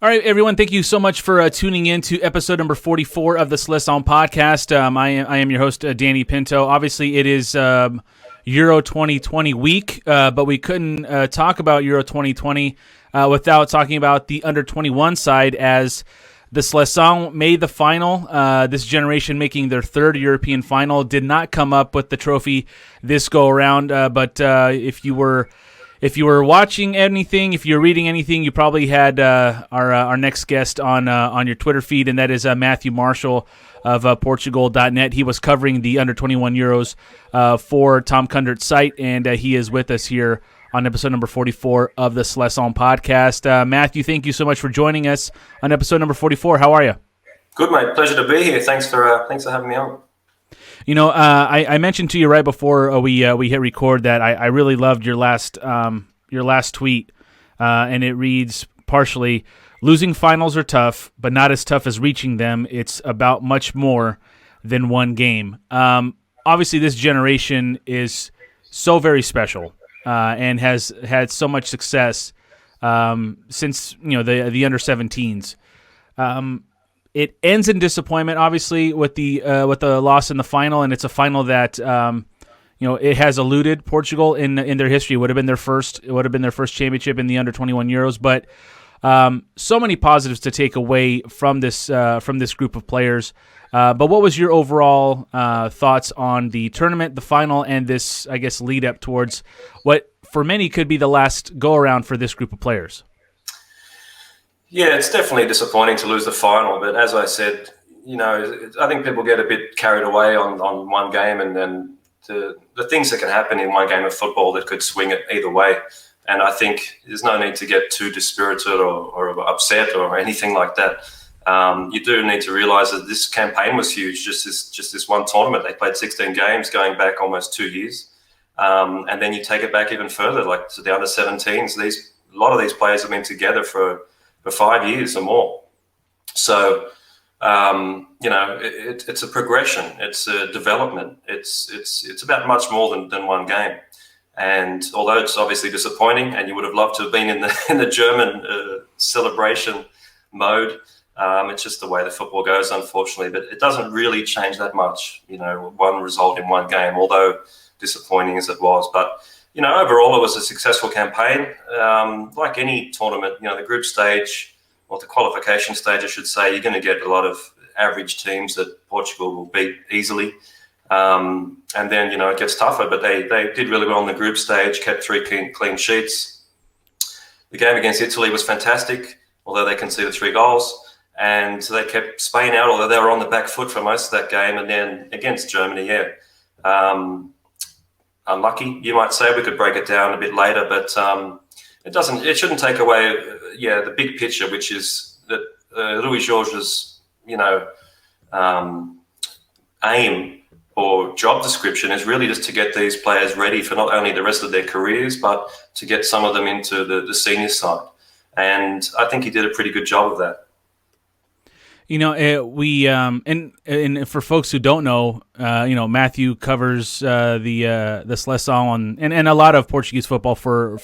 All right, everyone, thank you so much for tuning in to episode number 44 of the Seleção podcast. I am your host, Danny Pinto. Obviously, it is Euro 2020 week, but we couldn't talk about Euro 2020 without talking about the under-21 side, as the Seleção made the final. This generation making their third European final, did not come up with the trophy this go-around, but if you were watching anything, if you're reading anything, you probably had our next guest on your Twitter feed, and that is Matthew Marshall of Portugal.net. He was covering the Under-21 Euros for Tom Kundert's site, and he is with us here on episode number 44 of the Seleção podcast. Matthew, thank you so much for joining us on episode number 44. How are you? Good, mate. Pleasure to be here. Thanks for having me on. You know, I mentioned to you right before we hit record that I really loved your last tweet, and it reads partially, "Losing finals are tough, but not as tough as reaching them. It's about much more than one game." Obviously, this generation is so very special and has had so much success since the under-17s. It ends in disappointment, obviously, with the loss in the final, and it's a final that it has eluded Portugal in their history. It would have been their first championship in the Under-21 Euros, but so many positives to take away from this group of players. But what was your overall thoughts on the tournament, the final, and this, I guess, lead up towards what for many could be the last go around for this group of players? Yeah, it's definitely disappointing to lose the final, but as I said, I think people get a bit carried away on one game, and then the things that can happen in one game of football that could swing it either way. And I think there's no need to get too dispirited or upset or anything like that. You do need to realise that this campaign was huge. Just this one tournament, they played 16 games going back almost 2 years, and then you take it back even further, like to the under-17s. A lot of these players have been together for 5 years or more. So, it's a progression. It's a development. It's about much more than one game. And although it's obviously disappointing, and you would have loved to have been in the German celebration mode, it's just the way the football goes, unfortunately. But it doesn't really change that much, one result in one game, although disappointing as it was. But overall, it was a successful campaign. Like any tournament, the group stage, or the qualification stage, I should say, you're going to get a lot of average teams that Portugal will beat easily. And then, it gets tougher, but they did really well on the group stage, kept 3 clean sheets. The game against Italy was fantastic, although they conceded 3 goals. And they kept Spain out, although they were on the back foot for most of that game. And then against Germany, unlucky, you might say. We could break it down a bit later, but it shouldn't take away the big picture, which is that Luis Jorge's aim or job description is really just to get these players ready for not only the rest of their careers, but to get some of them into the senior side. And I think he did a pretty good job of that. We and for folks who don't know, Matthew covers the Seleção and a lot of Portuguese football for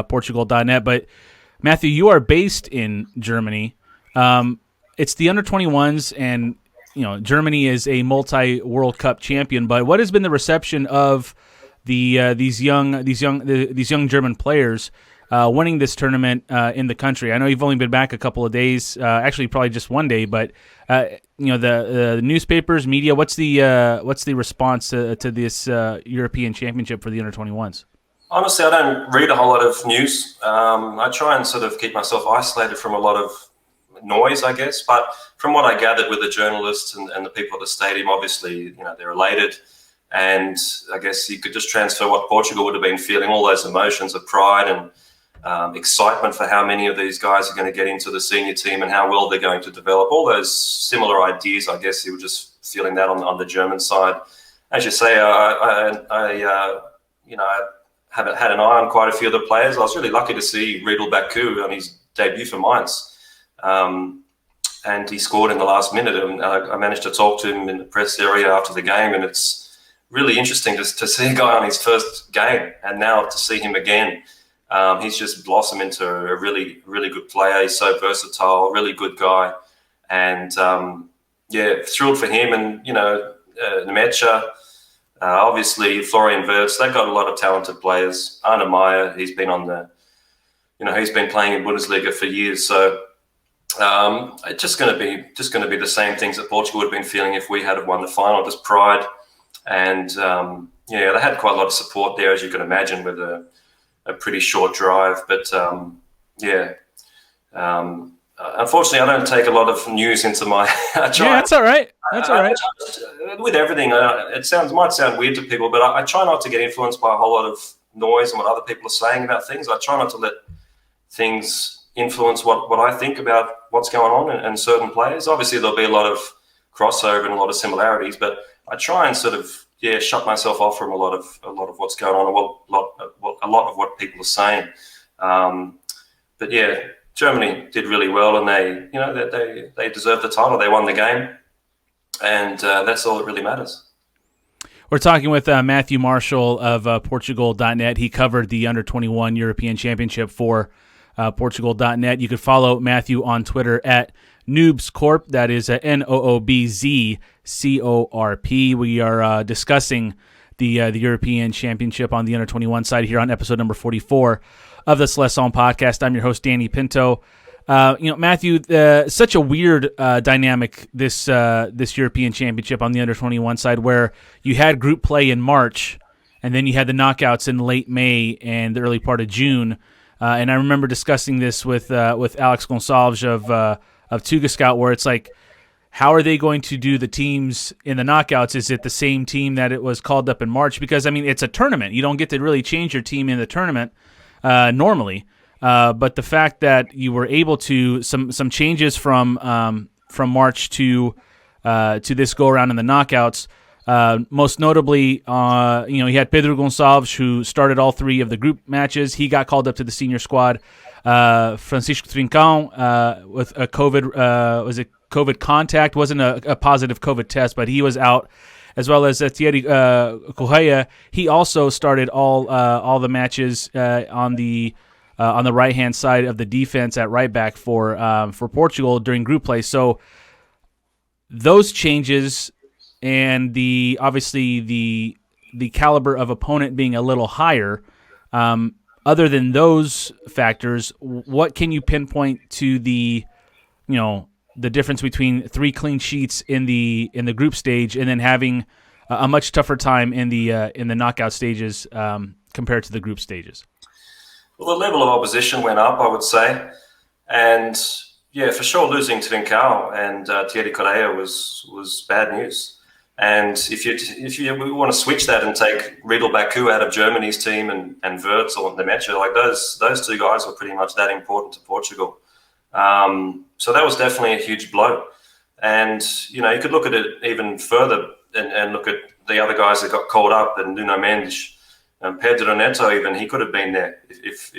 Portugal.net. But Matthew, you are based in Germany. It's the Under-21s, and Germany is a multi-World Cup champion. But what has been the reception of these young German players winning this tournament in the country? I know you've only been back a couple of days, actually probably just one day, but the newspapers, media, what's the response to this European Championship for the Under-21s? Honestly, I don't read a whole lot of news. I try and sort of keep myself isolated from a lot of noise, I guess. But from what I gathered with the journalists and the people at the stadium, obviously, they're elated. And I guess you could just transfer what Portugal would have been feeling, all those emotions of pride and excitement for how many of these guys are going to get into the senior team and how well they're going to develop. All those similar ideas, I guess you were just feeling that on the German side. As you say, I had an eye on quite a few of the players. I was really lucky to see Riedel Baku on his debut for Mainz. And he scored in the last minute. And I managed to talk to him in the press area after the game. And it's really interesting to see a guy on his first game and now to see him again He's just blossomed into a really, really good player. He's so versatile, really good guy. And, thrilled for him. And, Nemecha, obviously Florian Wirtz, they've got a lot of talented players. Arne Meyer, he's been he's been playing in Bundesliga for years. So it's just going to be the same things that Portugal would have been feeling if we had won the final, just pride. And, they had quite a lot of support there, as you can imagine, with a pretty short drive. But, unfortunately, I don't take a lot of news into my. That's all right. That's all right. With everything, might sound weird to people, but I try not to get influenced by a whole lot of noise and what other people are saying about things. I try not to let things influence what I think about what's going on and certain players. Obviously, there'll be a lot of crossover and a lot of similarities, but I try and sort of shut myself off from a lot of what's going on and a lot of what people are saying. But yeah. Germany did really well, and they deserved the title. They won the game, and that's all that really matters. We're talking with Matthew Marshall of Portugal.net. He covered the Under-21 European Championship for Portugal.net. You could follow Matthew on Twitter at NoobsCorp. That is NoobsCorp. We are discussing the European Championship on the Under-21 side here on episode number 44 of the Seleção podcast. I'm your host, Danny Pinto. Matthew, such a weird dynamic this European Championship on the Under-21 side, where you had group play in March, and then you had the knockouts in late May and the early part of June. And I remember discussing this with Alex Gonçalves of Tuga Scout, where it's like, how are they going to do the teams in the knockouts? Is it the same team that it was called up in March? Because, I mean, it's a tournament. You don't get to really change your team in the tournament normally. But the fact that you were able to some changes from March to this go around in the knockouts, most notably, you had Pedro Gonçalves, who started all three of the group matches. He got called up to the senior squad. Francisco Trincão with a COVID was it COVID contact? Wasn't a positive COVID test, but he was out. As well as Thierry Correia, he also started all the matches on the right hand side of the defense at right back for Portugal during group play. So those changes and obviously the caliber of opponent being a little higher. Other than those factors, what can you pinpoint to the difference between 3 clean sheets in the group stage and then having a much tougher time in the knockout stages compared to the group stages? Well, the level of opposition went up, I would say, and for sure, losing Trincão and Thierry Correia was bad news. And if you want to switch that and take Riedel Baku out of Germany's team and Wirtz or Nemecha, like those two guys were pretty much that important to Portugal. So that was definitely a huge blow. And, you could look at it even further and look at the other guys that got called up, and Nuno Mendes and Pedro Neto even, he could have been there if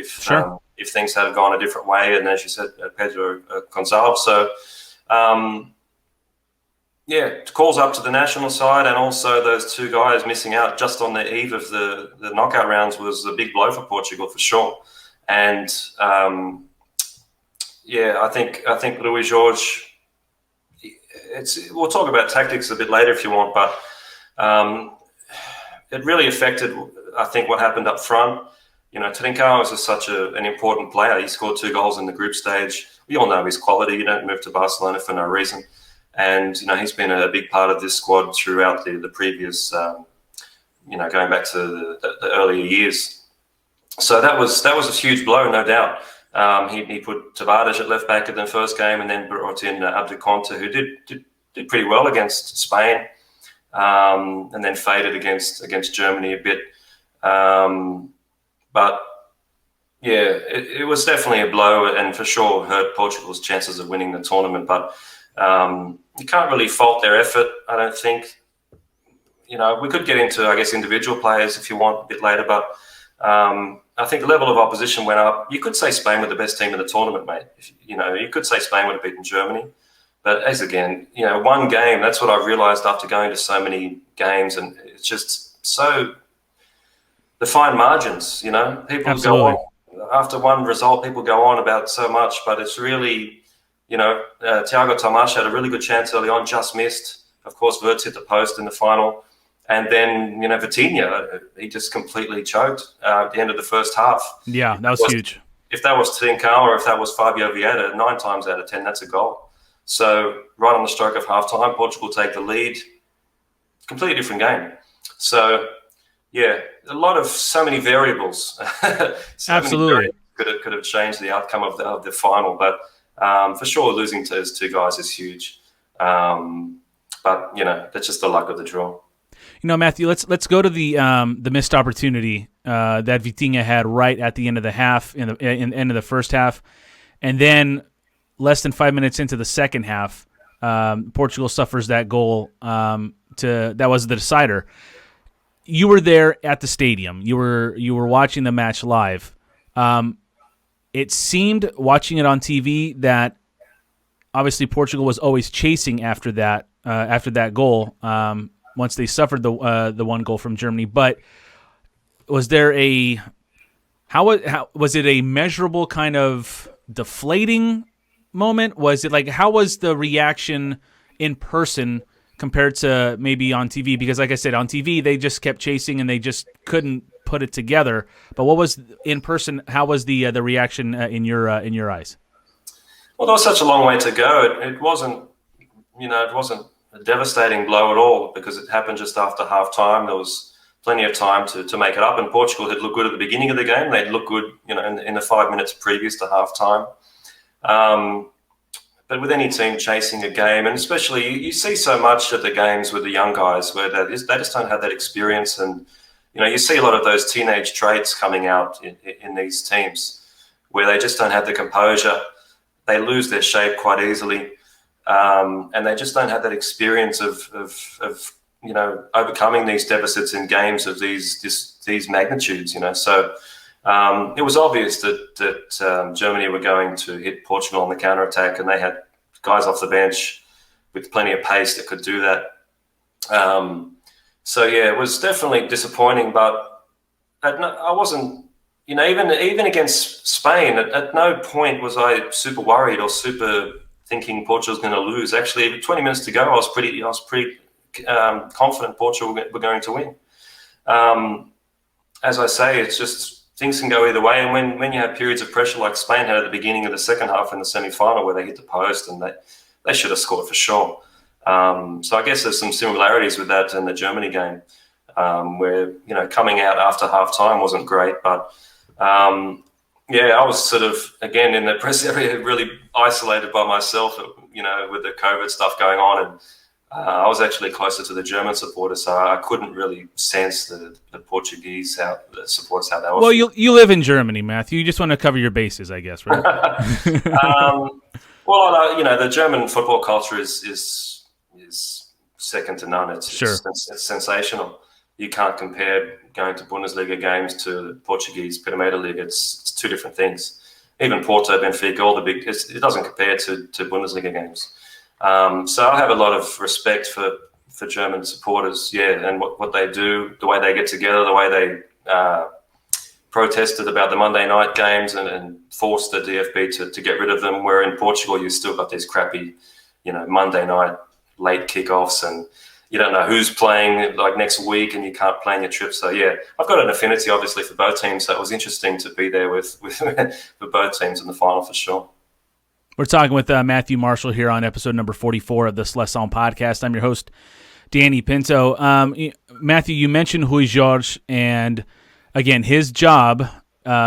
things had gone a different way. And as you said, Pedro Gonçalves. So, calls up to the national side, and also those two guys missing out just on the eve of the knockout rounds was a big blow for Portugal for sure. And, I think Luis Jorge. We'll talk about tactics a bit later if you want, but it really affected, I think, what happened up front. Trincão is such an important player. He scored 2 goals in the group stage. We all know his quality. You don't move to Barcelona for no reason. And, he's been a big part of this squad throughout the previous, going back to the earlier years. So that was a huge blow, no doubt. He put Tavares at left back in the first game, and then brought in Abdu Conte, who did pretty well against Spain, and then faded against Germany a bit. But it was definitely a blow, and for sure hurt Portugal's chances of winning the tournament. But you can't really fault their effort, I don't think. We could get into, I guess, individual players if you want a bit later, but I think the level of opposition went up. You could say Spain were the best team in the tournament, mate. You could say Spain would have beaten Germany. But one game, that's what I've realised after going to so many games, and it's just so the fine margins, People Absolutely. after one result, people go on about so much, but it's really, Thiago Tomas had a really good chance early on, just missed. Of course, Wirtz hit the post in the final. And then, Vitinha, he just completely choked at the end of the first half. Yeah, that was huge. If that was Trincão or if that was Fabio Vieira, 9 times out of 10, that's a goal. So right on the stroke of halftime, Portugal take the lead. Completely different game. So, yeah, so many variables. Absolutely. Could have changed the outcome of the final. But for sure, losing to those two guys is huge. But, that's just the luck of the draw. Matthew, let's go to the missed opportunity that Vitinha had right at the end of the half, in the end of the first half, and then less than 5 minutes into the second half, Portugal suffers that goal. That was the decider. You were there at the stadium. You were watching the match live. It seemed, watching it on TV, that obviously Portugal was always chasing after that goal. Once they suffered the one goal from Germany, but was there was it a measurable kind of deflating moment? Was it how was the reaction in person compared to maybe on TV? Because like I said, on TV they just kept chasing and they just couldn't put it together. But what was in person? How was the reaction in your eyes? Well, there was such a long way to go. It wasn't a devastating blow at all, because it happened just after half-time. There was plenty of time to make it up, and Portugal had looked good at the beginning of the game. They'd looked good, in the 5 minutes previous to half-time. But with any team chasing a game, and especially you see so much at the games with the young guys where they just don't have that experience, and you see a lot of those teenage traits coming out in these teams where they just don't have the composure. They lose their shape quite easily. And they just don't have that experience of overcoming these deficits in games of these magnitudes. So it was obvious that Germany were going to hit Portugal on the counter-attack, and they had guys off the bench with plenty of pace that could do that. So yeah, it was definitely disappointing, but I wasn't. Even against Spain, at no point was I super worried or super thinking Portugal's going to lose. Actually, 20 minutes to go, I was pretty confident Portugal were going to win. As I say, it's just things can go either way. And when you have periods of pressure like Spain had at the beginning of the second half in the semi-final, where they hit the post and they should have scored for sure. So I guess there's some similarities with that in the Germany game, where coming out after half time wasn't great, but. I was sort of, again, in the press area, really isolated by myself, with the COVID stuff going on. And I was actually closer to the German supporters, so I couldn't really sense the Portuguese, the supporters, how they were. Well, you live in Germany, Matthew. You just want to cover your bases, I guess, right? The German football culture is second to none. It's sensational. You can't compare going to Bundesliga games to Portuguese Primeira Liga. It's two different things. Even Porto, Benfica, all the big, it doesn't compare to Bundesliga games. So I have a lot of respect for German supporters, and what they do, the way they get together, the way they protested about the Monday night games and forced the DFB to get rid of them, where in Portugal you still got these crappy, Monday night late kickoffs, and you don't know who's playing like next week, and you can't plan your trip. So yeah, I've got an affinity obviously for both teams. So it was interesting to be there with for both teams in the final for sure. We're talking with Matthew Marshall here on episode number 44 of the Seleção podcast. I'm your host, Danny Pinto. Matthew, you mentioned Rui Jorge, and again, his job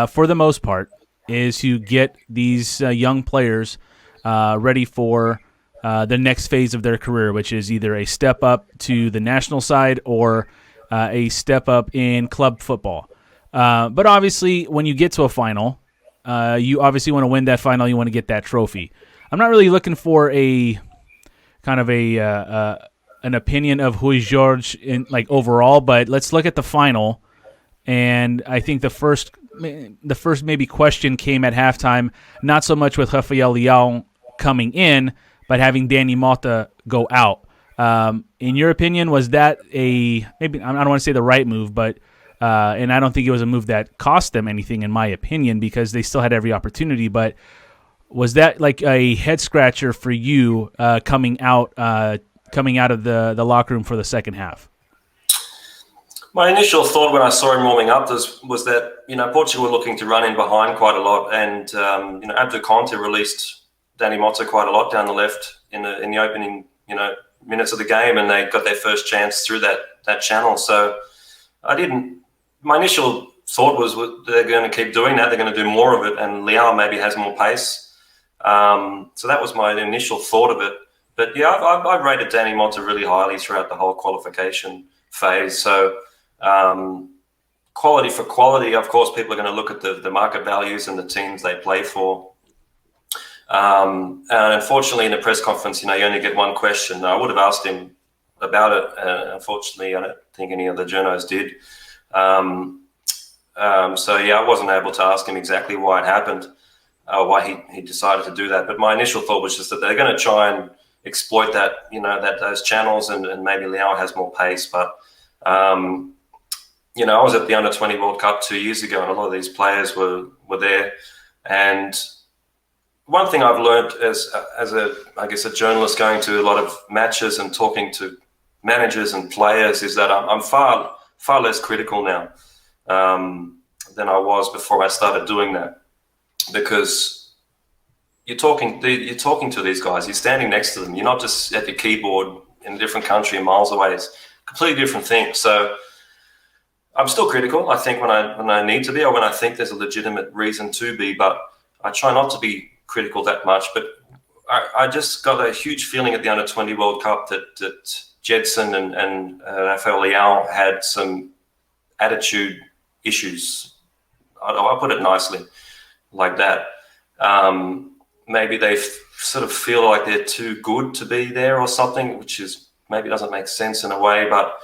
for the most part is to get these young players ready for the next phase of their career, which is either a step up to the national side or a step up in club football. But obviously, when you get to a final, you obviously want to win that final. You want to get that trophy. I'm not really looking for a kind of an opinion of Rui Jorge in overall, but let's look at the final. And I think the first maybe question came at halftime, not so much with Rafael Leão coming in, but having Danny Mota go out. In your opinion, was that maybe I don't want to say the right move, but And I don't think it was a move that cost them anything, in my opinion, because they still had every opportunity. But was that like a head scratcher for you coming out of the locker room for the second half? My initial thought when I saw him warming up was that, Portugal were looking to run in behind quite a lot, and Abdu Conte released Danny Pinto quite a lot down the left in the opening minutes of the game, and they got their first chance through that channel. So my initial thought was they're going to keep doing that, they're going to do more of it, and Leão maybe has more pace. So that was my initial thought of it. But yeah, I've rated Danny Pinto really highly throughout the whole qualification phase. So quality for quality, of course, people are going to look at the market values and the teams they play for. And unfortunately, in the press conference, you only get one question. I would have asked him about it. Unfortunately, I don't think any of the journos did. So yeah, I wasn't able to ask him exactly why it happened, why he decided to do that. But my initial thought was just that they're going to try and exploit that, those channels, and maybe Leão has more pace. But I was at the Under-20 World Cup 2 years ago, and a lot of these players were there. And one thing I've learned as a journalist going to a lot of matches and talking to managers and players is that I'm far less critical now than I was before I started doing that, because you're talking to these guys, you're standing next to them, you're not just at your keyboard in a different country miles away. It's a completely different thing. So I'm still critical, I think, when I need to be, or when I think there's a legitimate reason to be, but I try not to be critical that much. But I just got a huge feeling at the Under-20 World Cup that Jedson and Rafael Leão had some attitude issues. I'll put it nicely like that. Maybe they sort of feel like they're too good to be there or something, which is maybe doesn't make sense in a way, but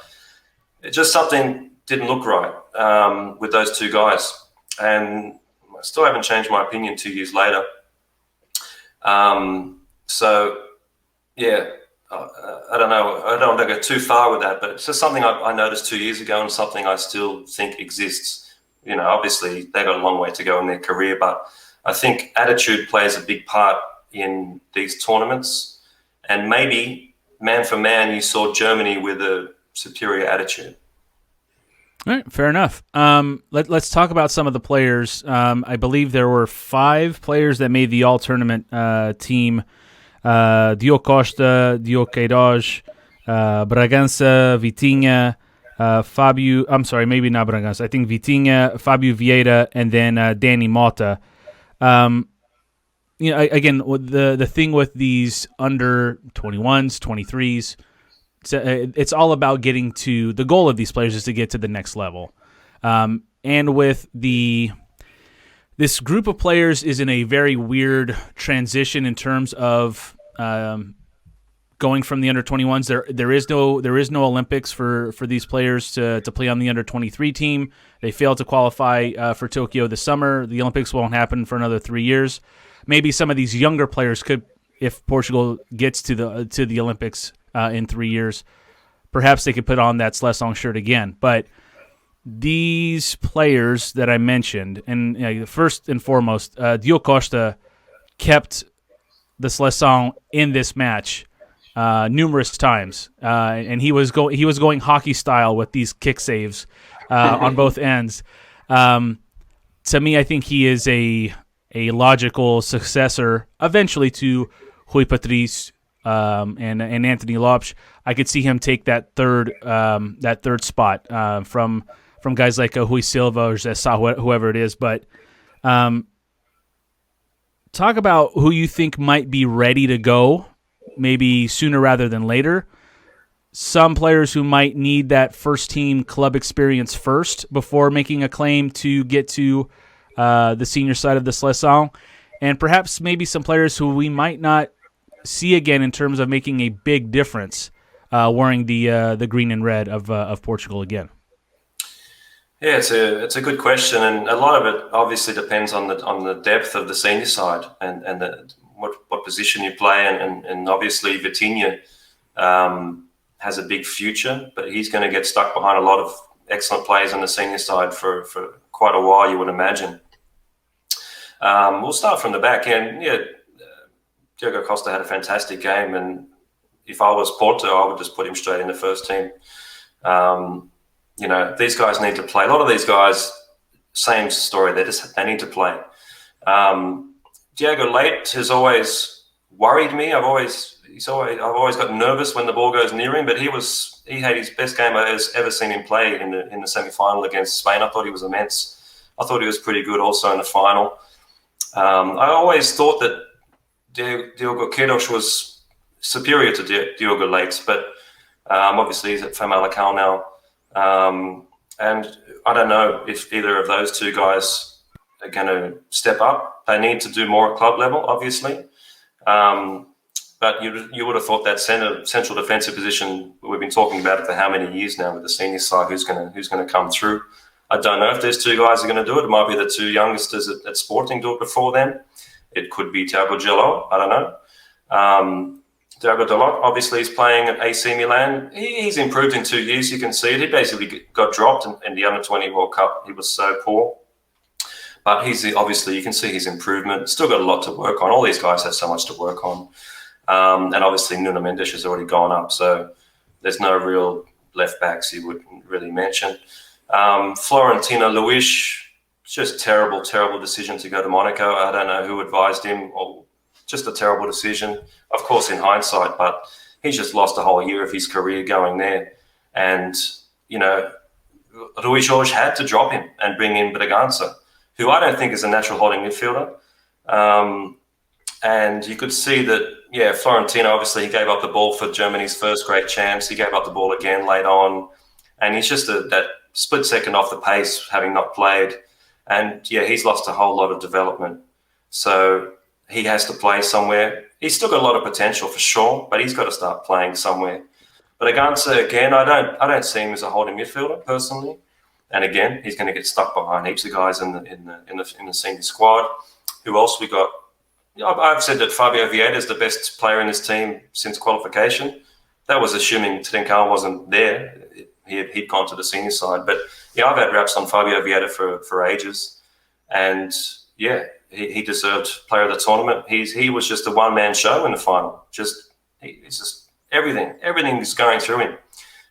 it just something didn't look right with those two guys. And I still haven't changed my opinion 2 years later. So, yeah, I don't know. I don't want to go too far with that, but it's just something I noticed 2 years ago and something I still think exists. Obviously they got a long way to go in their career, but I think attitude plays a big part in these tournaments. And maybe man for man, you saw Germany with a superior attitude. All right, fair enough. Let's talk about some of the players. I believe there were 5 players that made the all-tournament team. Diogo Costa, Diogo Queiroz, Bragança, Vitinha, Fabio. I'm sorry, maybe not Bragança. I think Vitinha, Fabio Vieira, and then Danny Pinto. Again, the thing with these under 21s, 23s, it's all about getting to the goal of these players is to get to the next level. And with this group of players is in a very weird transition in terms of going from the under 21s. There is no Olympics for these players to play on the under 23 team. They failed to qualify for Tokyo this summer. The Olympics won't happen for another 3 years. Maybe some of these younger players could, if Portugal gets to the Olympics in 3 years, perhaps they could put on that Seleção shirt again. But these players that I mentioned, and first and foremost, Diogo Costa kept the Seleção in this match numerous times, and he was going hockey style with these kick saves on both ends. To me, I think he is a logical successor eventually to Rui Patrice and Anthony Lopes. I could see him take that third spot from guys like Rui Silva or Zessa, whoever it is. But talk about who you think might be ready to go, maybe sooner rather than later. Some players who might need that first-team club experience first before making a claim to get to the senior side of the Seleção, and perhaps maybe some players who we might not see again in terms of making a big difference wearing the green and red of Portugal again. Yeah, it's a good question, and a lot of it obviously depends on the depth of the senior side and what position you play, and obviously Vitinha has a big future, but he's going to get stuck behind a lot of excellent players on the senior side for quite a while, you would imagine. We'll start from the back end. Yeah, Diogo Costa had a fantastic game, and if I was Porto, I would just put him straight in the first team. These guys need to play. A lot of these guys, same story. They need to play. Diego Leite has always worried me. I've always got nervous when the ball goes near him. But he had his best game I've ever seen him play in the semi-final against Spain. I thought he was immense. I thought he was pretty good also in the final. I always thought that Diogo Queiroz was superior to Diogo Leite, but obviously he's at Famalicão now. And I don't know if either of those two guys are going to step up. They need to do more at club level, obviously. But you would have thought that central defensive position, we've been talking about it for how many years now with the senior side, who's going to come through. I don't know if these two guys are going to do it. It might be the two youngsters at Sporting do it before them. It could be Thiago Gelo. I don't know. Thiago Dalot, obviously, is playing at AC Milan. He's improved in 2 years. You can see it. He basically got dropped in the Under-20 World Cup. He was so poor. But obviously, you can see his improvement. Still got a lot to work on. All these guys have so much to work on. And obviously, Nuno Mendes has already gone up. So there's no real left backs you would really mention. Florentino Luis, just terrible decision to go to Monaco. I don't know who advised him, or just a terrible decision, of course, in hindsight, but he's just lost a whole year of his career going there. And, Rui Jorge had to drop him and bring in Bragança, who I don't think is a natural holding midfielder. And you could see that, Florentino, obviously, he gave up the ball for Germany's first great chance. He gave up the ball again late on. And he's just that split second off the pace, having not played. And, he's lost a whole lot of development. So he has to play somewhere. He's still got a lot of potential for sure, but he's got to start playing somewhere. But Bragança, again, I don't see him as a holding midfielder personally. And again, he's going to get stuck behind heaps of guys in the senior squad. Who else we got? I've said that Fabio Vieira is the best player in this team since qualification. That was assuming Trincão wasn't there. He'd gone to the senior side. But I've had raps on Fabio Vieira for ages, and he deserved player of the tournament. He was just a one-man show in the final. It's just everything is going through him.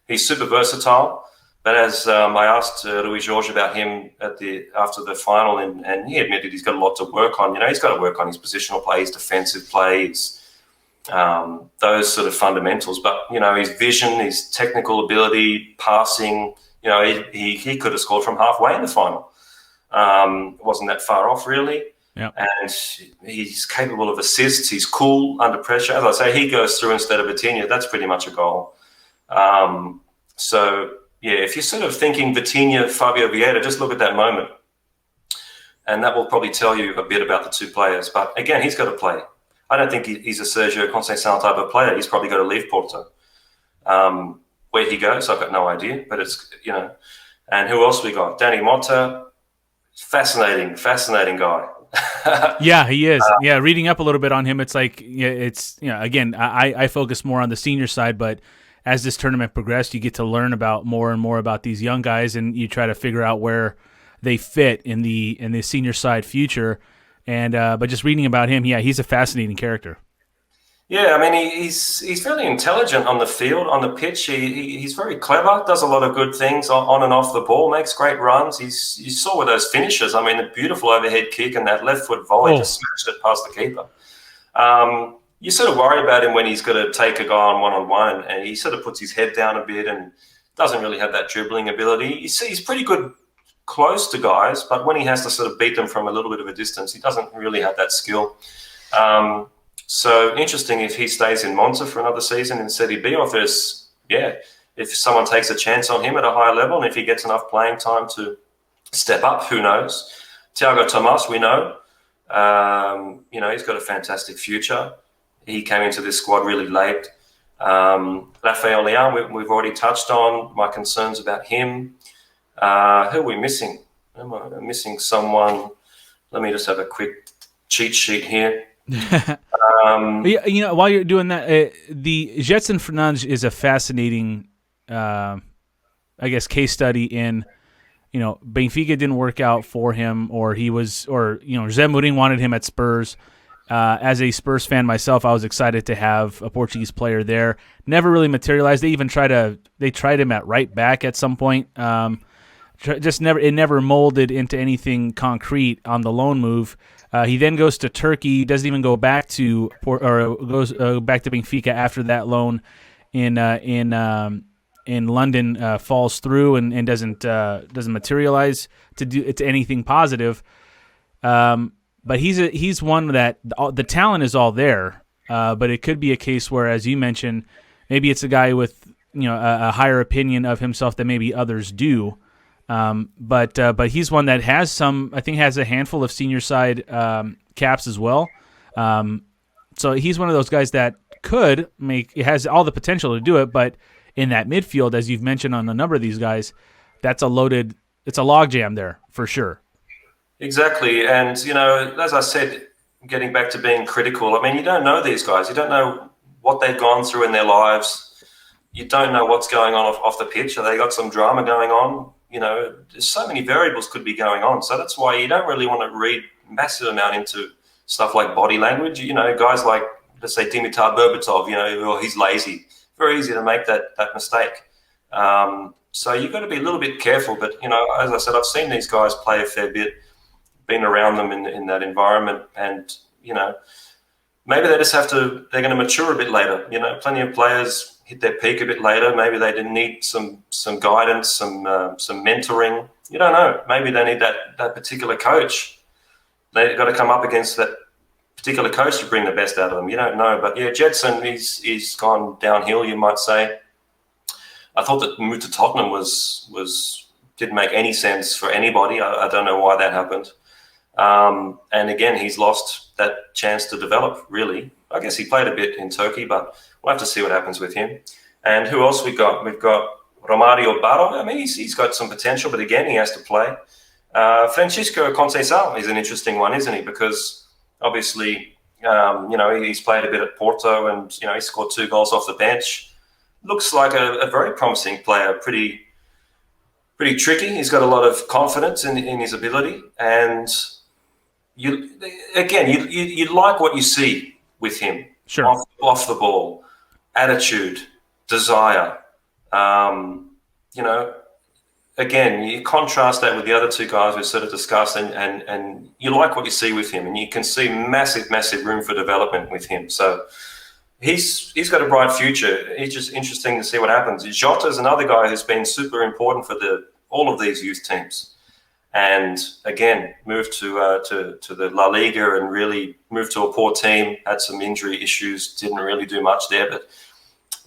He's super versatile. But as I asked Rui Jorge about him after the final, and he admitted he's got a lot to work on. He's got to work on his positional play, his defensive plays, those sort of fundamentals. But his vision, his technical ability, passing. He could have scored from halfway in the final. It wasn't that far off, really. Yep. And he's capable of assists. He's cool under pressure. As I say, he goes through instead of Vitinha. That's pretty much a goal. If you're sort of thinking Vitinha, Fabio Vieira, just look at that moment. And that will probably tell you a bit about the two players. But again, he's got to play. I don't think he's a Sergio Conceição type of player. He's probably got to leave Porto. Where he goes, I've got no idea. But it's, and who else we got? Danny Mota, fascinating guy. Yeah, he is. Reading up a little bit on him, it's like, again, I focus more on the senior side, but as this tournament progressed, you get to learn about more and more about these young guys, and you try to figure out where they fit in the senior side future. And but just reading about him, he's a fascinating character. Yeah, I mean, he's fairly intelligent on the field, on the pitch. He's very clever, does a lot of good things on and off the ball, makes great runs. You saw with those finishes, I mean, the beautiful overhead kick and that left foot volley just smashed it past the keeper. You sort of worry about him when he's got to take a guy on one-on-one, and he sort of puts his head down a bit and doesn't really have that dribbling ability. He's pretty good close to guys, but when he has to sort of beat them from a little bit of a distance, he doesn't really have that skill. So interesting if he stays in Monza for another season in Serie B, or if someone takes a chance on him at a higher level, and if he gets enough playing time to step up, who knows? Thiago Tomas, we know. He's got a fantastic future. He came into this squad really late. Rafael Leão, we've already touched on my concerns about him. Who are we missing? Am I missing someone? Let me just have a quick cheat sheet here. While you're doing that, the Jetson Fernandes is a fascinating I guess, case study in, Benfica didn't work out for him, or Jose Mourinho wanted him at Spurs. As a Spurs fan myself, I was excited to have a Portuguese player there. Never really materialized. They even tried him at right back at some point. It never molded into anything concrete on the loan move. He then goes to Turkey. Doesn't even go back to goes back to Benfica after that loan in London falls through and doesn't materialize to anything positive. But he's one that the talent is all there. But it could be a case where, as you mentioned, maybe it's a guy with a higher opinion of himself than maybe others do. But he's one that has a handful of senior side caps as well. So he's one of those guys that has all the potential to do it, but in that midfield, as you've mentioned on a number of these guys, it's a logjam there for sure. Exactly. And, as I said, getting back to being critical, I mean, you don't know these guys. You don't know what they've gone through in their lives. You don't know what's going on off the pitch. Have they got some drama going on? There's so many variables could be going on. So that's why you don't really want to read massive amount into stuff like body language. Guys like, let's say, Dimitar Berbatov, he's lazy. Very easy to make that mistake. So you've got to be a little bit careful. But, as I said, I've seen these guys play a fair bit, been around them in that environment. And, maybe they're going to mature a bit later. Plenty of players hit their peak a bit later. Maybe they didn't need some guidance, some mentoring. You don't know. Maybe they need that particular coach. They've got to come up against that particular coach to bring the best out of them. You don't know. But yeah, Jedson, he's gone downhill, you might say. I thought that the move to Tottenham didn't make any sense for anybody. I don't know why that happened. And again, he's lost that chance to develop, really. I guess he played a bit in Turkey, but we'll have to see what happens with him. And who else we got? We've got Romario Barro. I mean, he's got some potential, but again, he has to play. Francisco Conceição is an interesting one, isn't he? Because obviously, he's played a bit at Porto and, he scored 2 goals off the bench. Looks like a very promising player, pretty tricky. He's got a lot of confidence in his ability. And you like what you see with him. Sure. Off the ball, attitude, desire. Again, you contrast that with the other 2 guys we've sort of discussed, and you like what you see with him, and you can see massive room for development with him. So he's got a bright future. It's just interesting to see what happens. Jota is another guy who's been super important for all of these youth teams, and again moved to the La Liga and really moved to a poor team. Had some injury issues, didn't really do much there. But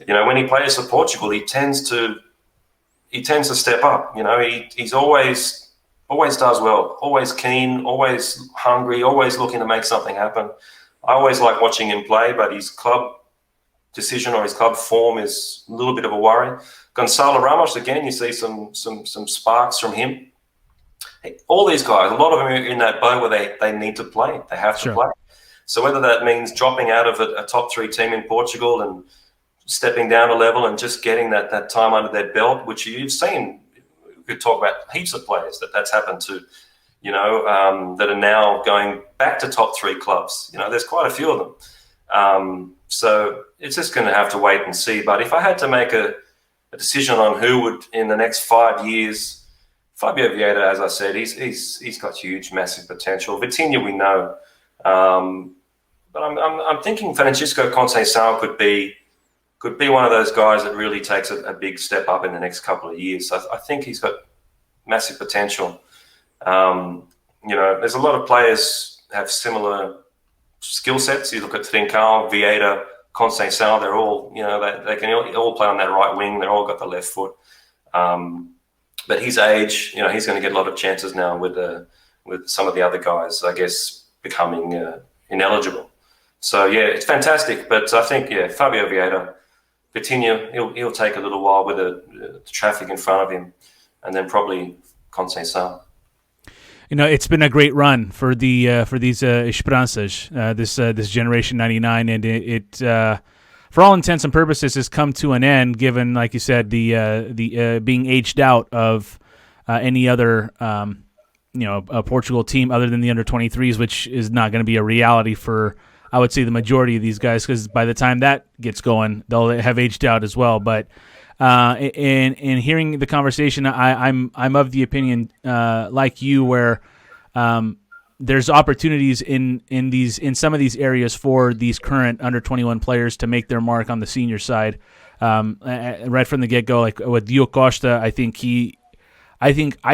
when he plays for Portugal, he tends to step up. He's always does well, always keen, always hungry, always looking to make something happen. I always like watching him play, but his club decision or his club form is a little bit of a worry. Gonçalo Ramos, again, you see some sparks from him. All these guys, a lot of them are in that boat where they need to play. They have to play. So whether that means dropping out of a top 3 team in Portugal and stepping down a level and just getting that time under their belt, which you've seen, we could talk about heaps of players that's happened to, that are now going back to top 3 clubs. There's quite a few of them. So it's just going to have to wait and see. But if I had to make a decision on who would, in the next 5 years, Fabio Vieira, as I said, he's got huge, massive potential. Vitinha, we know. But I'm thinking Francisco Conceição could be one of those guys that really takes a big step up in the next couple of years. I think he's got massive potential. There's a lot of players have similar skill sets. You look at Trincão, Vieira, Conceição, they're all, they can all play on that right wing. They're all got the left foot. But his age, he's going to get a lot of chances now with some of the other guys, I guess, becoming ineligible. So, yeah, it's fantastic. But I think, Fabio Vieira, Vitinha, he'll take a little while with the traffic in front of him, and then probably Conceição. It's been a great run for these Esperanças, this generation 99, and it for all intents and purposes, has come to an end, given, like you said, the being aged out of any other Portugal team other than the under-23s, which is not going to be a reality for, I would say, the majority of these guys, because by the time that gets going, they'll have aged out as well. But in hearing the conversation, I'm of the opinion, like you, where there's opportunities in some of these areas for these current under-21 players to make their mark on the senior side, right from the get-go. Like with Diogo Costa, I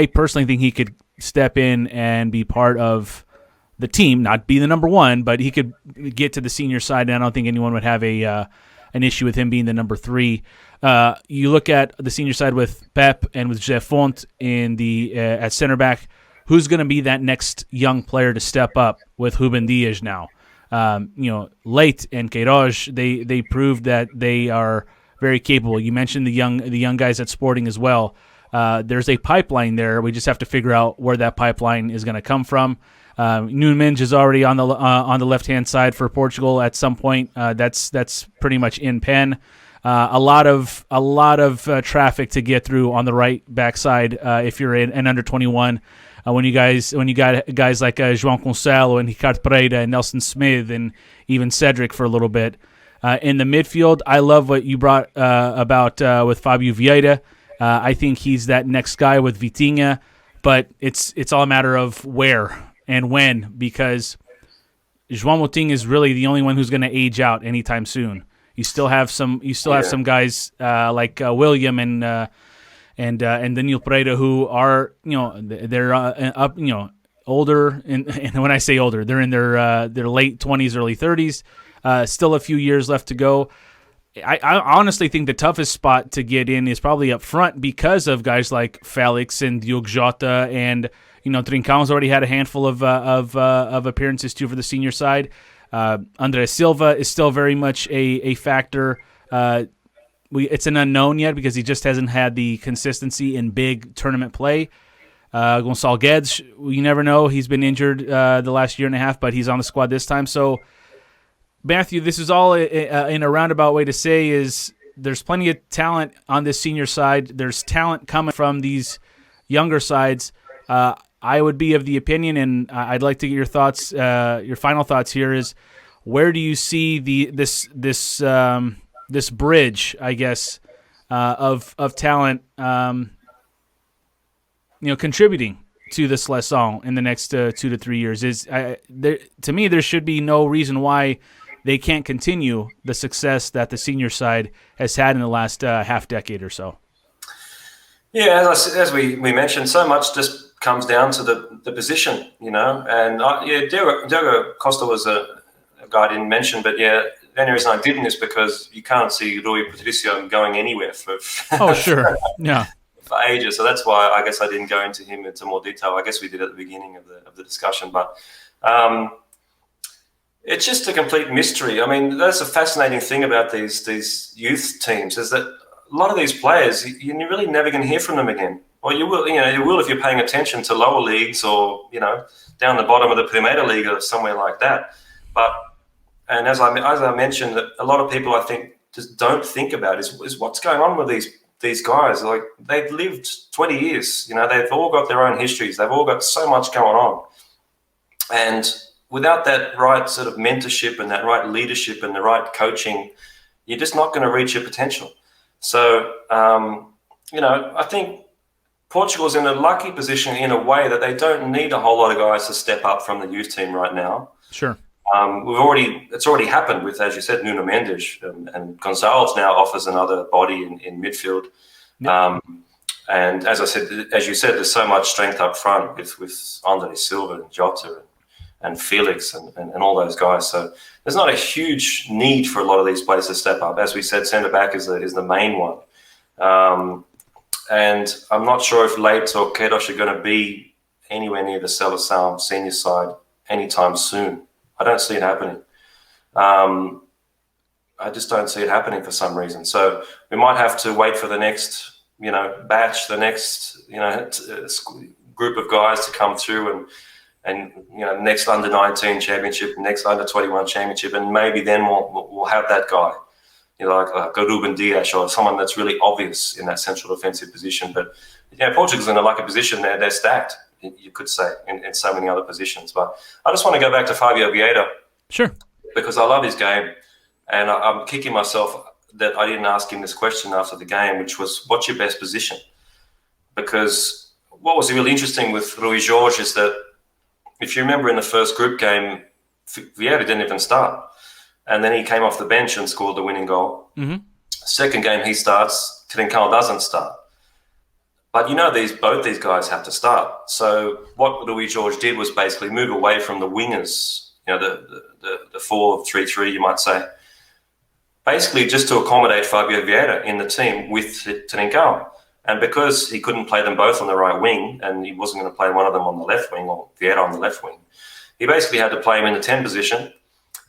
personally think he could step in and be part of the team, not be the number one, but he could get to the senior side, and I don't think anyone would have an issue with him being the number 3. You look at the senior side with Pep and with José Fonte in the at center back. Who's going to be that next young player to step up with Ruben Dias now? Late and Queiroz, they proved that they are very capable. You mentioned the young guys at Sporting as well. There's a pipeline there. We just have to figure out where that pipeline is going to come from. Nuno Mendes is already on the left hand side for Portugal at some point. That's pretty much in pen. A lot of traffic to get through on the right backside if you're an under 21. When you got guys like João Cancelo and Ricardo Pereira and Nelson Smith and even Cedric for a little bit. In the midfield, I love what you brought about with Fabio Vieira. I think he's that next guy with Vitinha, but it's all a matter of where and when, because João Moutinho is really the only one who's going to age out anytime soon. You still have some guys like William and Daniel Pereira who are they're up older, and when I say older, they're in their late 20s, early 30s. Still a few years left to go. I honestly think the toughest spot to get in is probably up front because of guys like Felix and Diogo Jota, and Trincão's already had a handful of appearances too for the senior side. André Silva is still very much a factor. It's an unknown yet because he just hasn't had the consistency in big tournament play. Gonçalo Guedes, you never know. He's been injured the last year and a half, but he's on the squad this time. So, Matthew, this is all in a roundabout way to say is there's plenty of talent on this senior side. There's talent coming from these younger sides. I would be of the opinion, and I'd like to get your thoughts. Your final thoughts here is, where do you see this bridge, I guess, of talent, contributing to the Seleção in the next 2 to 3 years? To me, there should be no reason why they can't continue the success that the senior side has had in the last half decade or so. Yeah, as we mentioned, so much just comes down to the position, And Diogo Costa was a guy I didn't mention, but yeah, the only reason I didn't is because you can't see Rui Patricio going anywhere for sure, yeah, for ages. So that's why I guess I didn't go into him into more detail. I guess we did at the beginning of the discussion, but it's just a complete mystery. I mean, that's a fascinating thing about these youth teams is that a lot of these players, you're really never going to hear from them again. Or you will if you're paying attention to lower leagues or down the bottom of the Primeira League or somewhere like that. And as I mentioned, a lot of people I think just don't think about is what's going on with these guys. Like, they've lived 20 years. They've all got their own histories. They've all got so much going on, and without that right sort of mentorship and that right leadership and the right coaching, you're just not going to reach your potential. So, I think Portugal's in a lucky position in a way that they don't need a whole lot of guys to step up from the youth team right now. Sure. It's already happened with, as you said, Nuno Mendes, and Gonçalves now offers another body in midfield. Yep. And as you said, there's so much strength up front with André Silva and Jota and Felix and all those guys. So there's not a huge need for a lot of these players to step up. As we said, centre back is the main one. And I'm not sure if Leite or Queiroz are going to be anywhere near the Seleção senior side anytime soon. I don't see it happening. I just don't see it happening for some reason. So we might have to wait for the next, batch, the next, group of guys to come through and next under-19 championship, next under-21 championship, and maybe then we'll have that guy. like a Ruben Dias or someone that's really obvious in that central defensive position. But Portugal's in a lucky position. They're stacked, you could say, in so many other positions. But I just want to go back to Fabio Vieira. Sure. Because I love his game, and I'm kicking myself that I didn't ask him this question after the game, which was, what's your best position? Because what was really interesting with Rui Jorge is that, if you remember in the first group game, Vieira didn't even start. And then he came off the bench and scored the winning goal. Mm-hmm. Second game he starts, Trincão doesn't start. But both these guys have to start. So what Rui Jorge did was basically move away from the wingers, the 4-3-3, you might say, basically just to accommodate Fabio Vieira in the team with Trincão. And because he couldn't play them both on the right wing, and he wasn't going to play one of them on the left wing, or Vieira on the left wing, he basically had to play him in the 10 position,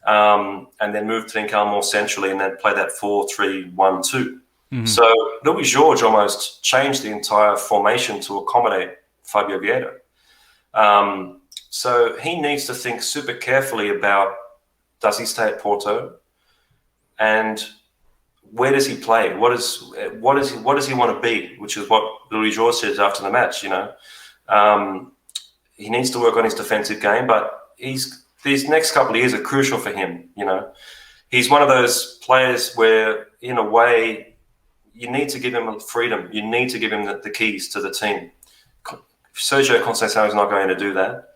and then move Trincão more centrally, and then play that 4-3-1-2. Mm-hmm. So Rui Jorge almost changed the entire formation to accommodate Fabio Vieira. So he needs to think super carefully about, does he stay at Porto, and where does he play? What does he want to be? Which is what Rui Jorge said after the match. He needs to work on his defensive game, but these next couple of years are crucial for him. He's one of those players where, in a way, you need to give him freedom. You need to give him the keys to the team. Sergio Conceição is not going to do that.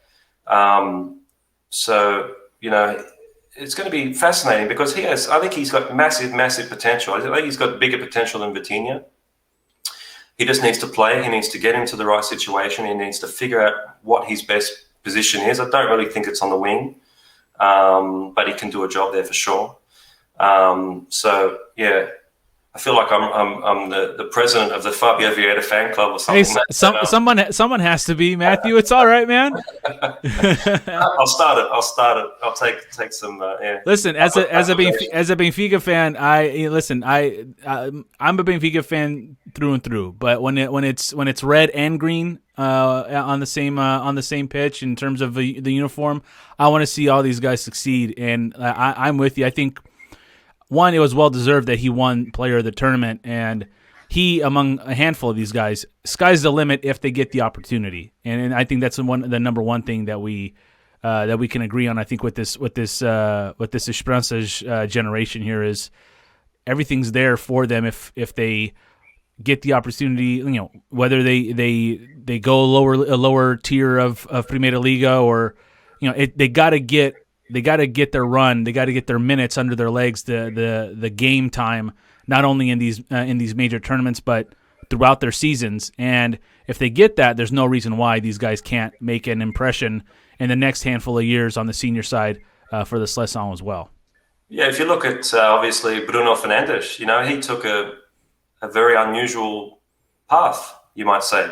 It's going to be fascinating because I think he's got massive potential. I think he's got bigger potential than Vitinha. He just needs to play. He needs to get into the right situation. He needs to figure out what his best position is. I don't really think it's on the wing, but he can do a job there for sure. I feel like I'm the president of the Fabio Vieira fan club or something. Hey, someone has to be, Matthew. It's all right, man. I'll start it. I'll take some. Listen, as a Benfica fan, I'm a Benfica fan through and through. But when it's red and green on the same pitch in terms of the uniform, I want to see all these guys succeed. And I'm with you. I think, one, it was well-deserved that he won Player of the Tournament, and he, among a handful of these guys, sky's the limit if they get the opportunity. And I think that's the number one thing that we can agree on. I think with this Esperanças generation here is everything's there for them if they get the opportunity. Whether they go a lower tier of Primeira Liga, or they got to get their run. They got to get their minutes under their legs, the game time, not only in these major tournaments, but throughout their seasons. And if they get that, there's no reason why these guys can't make an impression in the next handful of years on the senior side for the Seleção as well. Yeah, if you look at obviously Bruno Fernandes, he took a very unusual path, you might say,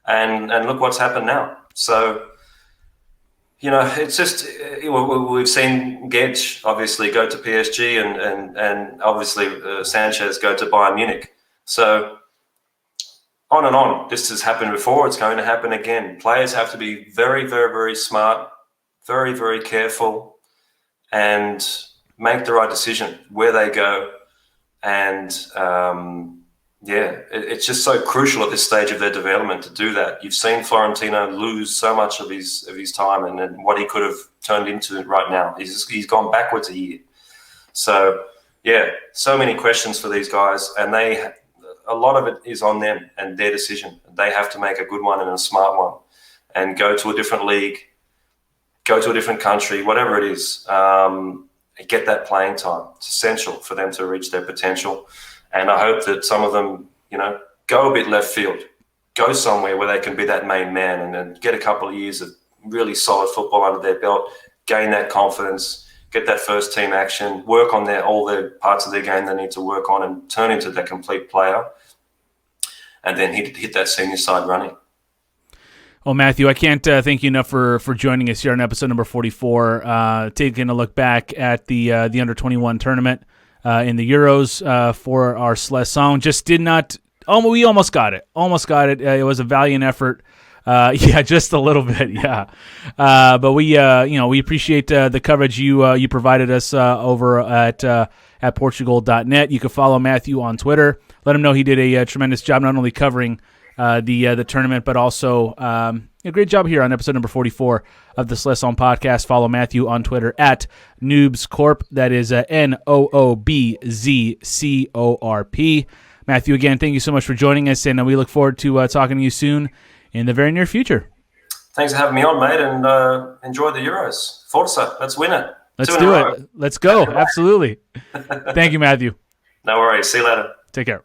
and look what's happened now. So. It's just we've seen Gedge obviously go to PSG and obviously Sanchez go to Bayern Munich. So on and on. This has happened before. It's going to happen again. Players have to be very, very, very smart, very, very careful, and make the right decision where they go. And it's just so crucial at this stage of their development to do that. You've seen Florentino lose so much of his time and what he could have turned into right now. He's gone backwards a year. So so many questions for these guys, and a lot of it is on them and their decision. They have to make a good one and a smart one, and go to a different league, go to a different country, whatever it is. Get that playing time. It's essential for them to reach their potential. And I hope that some of them, go a bit left field, go somewhere where they can be that main man and then get a couple of years of really solid football under their belt, gain that confidence, get that first team action, work on all the parts of their game they need to work on, and turn into that complete player, and then hit that senior side running. Well, Matthew, I can't thank you enough for joining us here on episode number 44, taking a look back at the Under-21 tournament in the Euros for our Seleção. Just did not. We almost got it. It was a valiant effort Yeah, just a little bit. Yeah, but we appreciate the coverage you provided us over at Portugal.net. You can follow Matthew on Twitter. Let him know he did a tremendous job not only covering the tournament, but also a great job here on episode number 44 of the Seleção podcast. Follow Matthew on Twitter at NoobsCorp. That is NoobzCorp. Matthew, again, thank you so much for joining us, and we look forward to talking to you soon in the very near future. Thanks for having me on, mate, and enjoy the Euros. Forza, let's win it. Let's do it. Let's go. Absolutely. Thank you, Matthew. No worries. See you later. Take care.